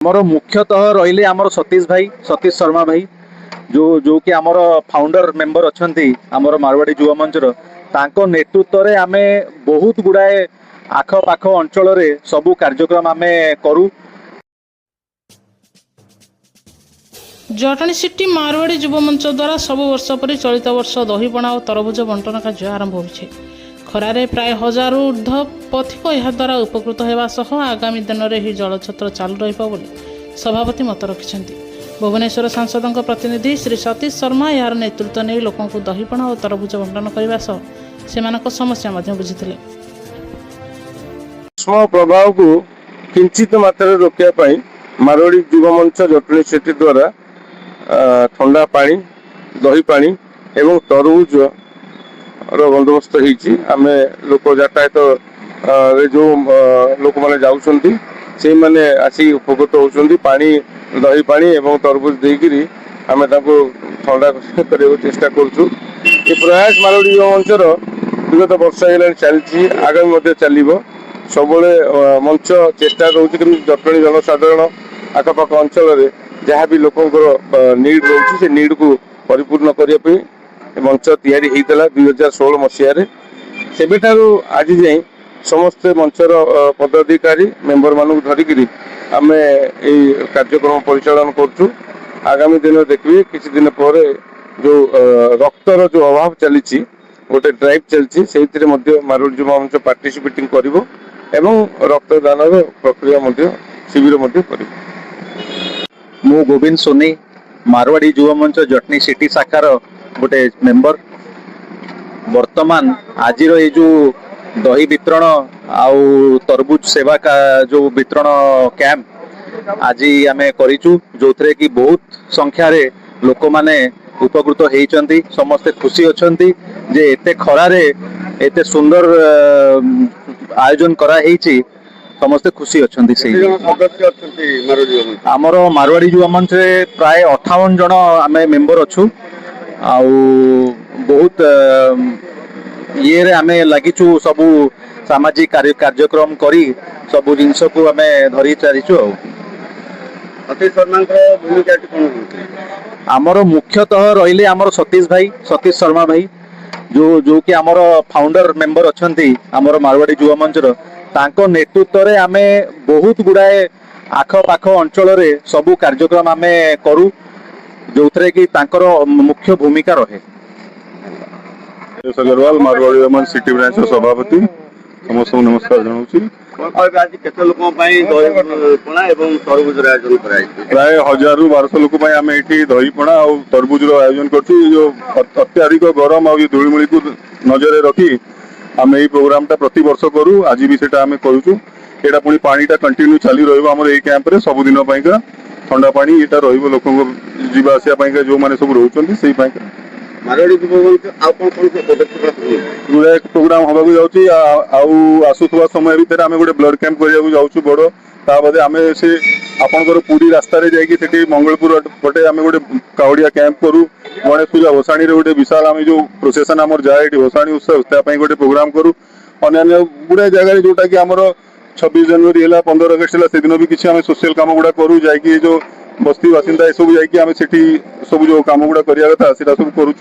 आमर मुख्यतः रहिले आमर सतीश शर्मा भाई जो कि आमर फाउंडर मेंबर अच्छा आमर मारवाड़ी युवा मंचर तांको नेतृत्व रे आमे बहुत गुड़ाए आखपाख अंचल सबू कार्यक्रम आमे करू। जटणी सिटी मारवाड़ी युव मंच द्वारा सब वर्ष पर चलित वर्ष दहीपणा और तरभुज बंटन कार्य आरंभ होइछे। खरारे प्राय 1000 ऊर्ध्व पथिक यह द्वारा उपकृत होगा सह आगामी दिन में ही जलछत्र चालू रहिबा बोली सभापति मत रखिछन्ति। भुवनेश्वर सांसद प्रतिनिधि श्री सतीश शर्मा यार नेतृत्व नहीं लोकों को दहीपणा और तरभुज बंटन करने सह सेमानक समस्या बुझीथिले। प्रभाव को किंचित मात्रा रोकने मारवाड़ी युव मंच जटणी सिटी द्वारा ठंडा पानी दही पानी एवं तरबुज बंदोबस्त होती। आम लोक यातायात जो लोक मैंने जाऊँगी से मैंने आसी उपकृत होती पानी दही पानी एवं तरबुज देकर आम ठंडा करने चेष्टा करुँ। ये प्रयास मारवाड़ी युवा मंचर विगत वर्ष है चलती आगामी चलो सब मंच चेष्टा रोचे कि जटणी जनसाधारण आखपाख अंचल जहाँ भी लोकंर नीड रोचे से नीड को परिपूर्ण करने मंच तैयारी होता 2016 मसीह से आज जाए समस्त मंचर पदाधिकारी मेंबर मानक धरिक आम ये कार्यक्रम परिचालन करुँ। आगामी दिन देखिए किसी दिन पर जो रक्तर जो अभाव चली गोटे ड्राइव चलती से मारवाड़ी युवा मंच पार्टिसिपेटिंग करिवो एवं रक्तदान प्रक्रिया शिविर मु गोविंद सोनी मारवाड़ी युवा मंच जटनी सिटी शाखार गोटे मेंबर। वर्तमान आज ये जो दही वितरण आउ तरबुज सेवा का जो वितरण कैंप आज आम करूँ जो थे कि बहुत संख्यार लोक माने उपकृत होती समस्ते खुशी अच्छा जे एते खरारे एते सुंदर आयोजन कराई समस्ते खुशी अच्छा। आमर मारवाड़ी युवा मंच प्राय 58 जन आम मेंबर अच्छु आउ बहुत ये रे आमे लागिचु सबू सामाजिक कार्यक्रम करी सबू जिनस को आम धरी चलीचु। आमर मुख्यतः रहिले आमर सतीश शर्मा भाई जो कि आमर फाउंडर मेंबर अच्छा आमर मारवाड़ी युवा मंचर तांको नेतृत्व रे आमे बहुत गुड़ाए आखपाख अंचल सबू कार्यक्रम आमे करू जो थे कि तांकर मुख्य भूमिका रहे। अग्रवाल मारवाड़ी युवा मंच सिटी ब्रांच सभापति समस्त नमस्कार जनाऊँ। प्राय 1000 ରୁ 1200 लोक आम ये दहीपणा और तरबुज आयोजन कर अत्याधिक गरम और धूलिमूली को नजर रखी आम यही प्रोग्राम टा प्रति वर्ष करूँ। आज भी सेटा आम करूँ एटा पुणी पानीटा कंटिन्यू चली रहा कैंप रे सबुदिन ठंडा पानी यहाँ रोक जीवा आसा जो मैंने सब रोचे से गुड़ाए प्रोग्राम हवा आसुवा समय भितर आम गोटे ब्लड कैंप करने जाऊँ बड़ ताद आम से आपंकर पूरी रास्तार जाकि मंगलपुर पटे आम गोटे कावड़िया कैंप करूँ। गणेश पूजा भसाणी गोटे विशाल आम जो प्रोसेसन आम जाए भसाणी उत्सव गोटे प्रोग्राम करूँ। अन्य गुड़ाए जगह जोटा कि आमर 26 जनवरी है 15 अगस्त है से दिन भी किसी आम सोशल कम गुड़ा करूँ जाकि जो बस्ती बासिंदा ये सब जाकि आम से सब जो कम गुड़ा करा कथा सब करुँ।